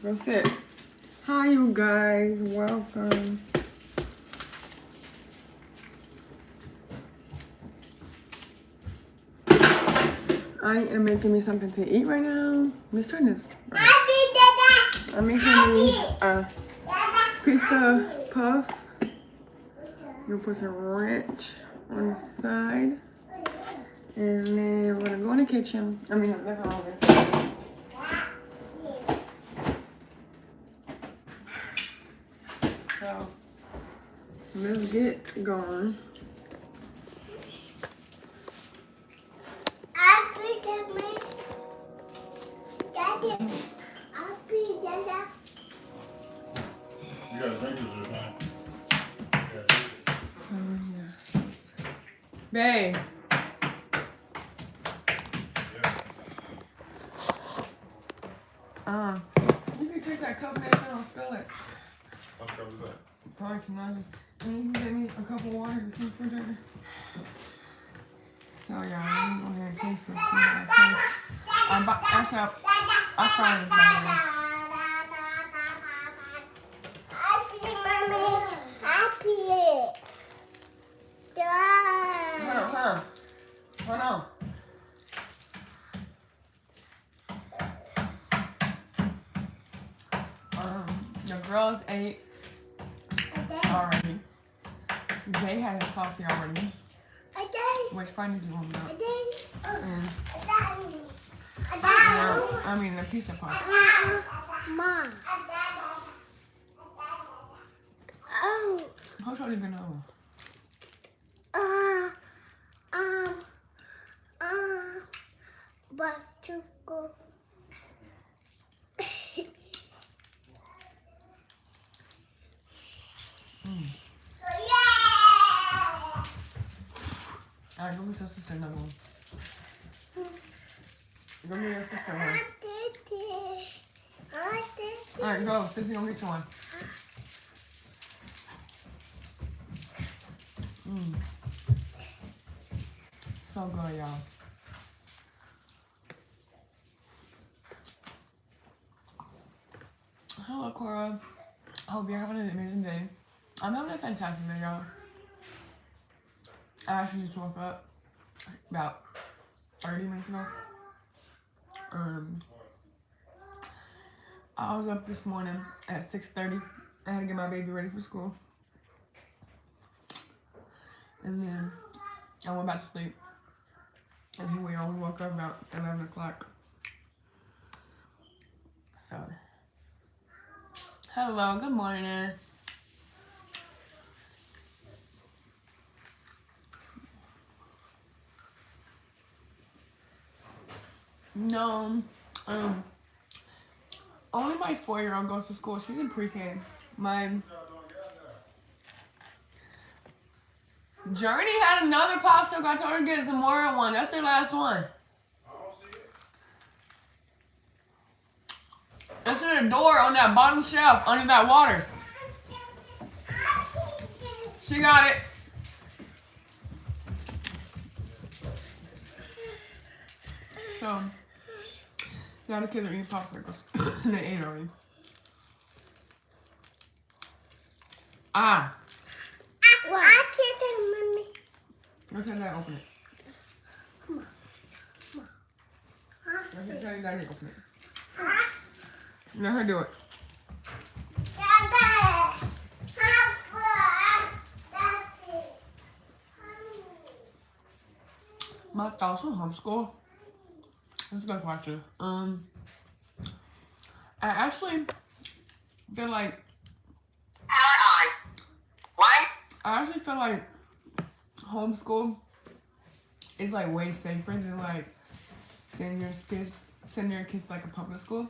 Go sit. Hi, you guys. Welcome. I am making me something to eat right now. Let's turn this. I'm making me a pizza puff. I'm gonna put some ranch on the side. And then we're gonna go in the kitchen. I mean, the oven. So, let's get going. You gotta drink this or not? So, yeah. Babe. You can take that cup next time, I'll spill it. What cup is that? Probably some nauseous. And you can get me a cup of water to keep for dinner. So, yeah, I'm gonna go ahead and taste it. See how it tastes. Actually, I found it by the way. Hold on. The girls ate already. Zay had his coffee already. Which funny do you want now? I mean, the pizza puff. Mom. Oh. How should I even know? But to go. Alright, go get your sister another one. Go get your sister one. Alright, go. Sissy, go get you one. So good, y'all. Hello, Cora. Hope you're having an amazing day. I'm having a fantastic day, y'all. I actually just woke up about 30 minutes ago. I was up this morning at 6:30. I had to get my baby ready for school. And then I went back to sleep. And here we only woke up about 11 o'clock. So, hello, good morning. No, only my 4-year-old goes to school. She's in pre-K. My Journey had another popsicle. I told her to get some more one. That's their last one. It's in the door on that bottom shelf under that water. She got it. So, now the kids are eating popsicles. They ate already. Ah. What? I can't tell Mommy. Go tell Daddy open it. Come on. I can tell you Daddy open it. Let her do it. My thoughts on homeschool. Let's go watch it. I actually feel like I actually feel like homeschool is like way safer than like sending your kids to like a public school.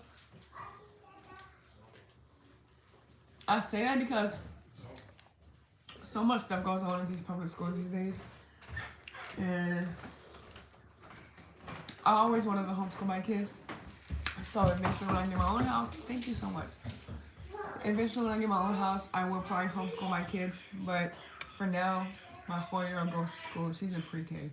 I say that because so much stuff goes on in these public schools these days, and I always wanted to homeschool my kids. So eventually when I get my own house, thank you so much. Eventually when I get my own house, I will probably homeschool my kids. But for now, my 4-year-old goes to school. She's in pre-K.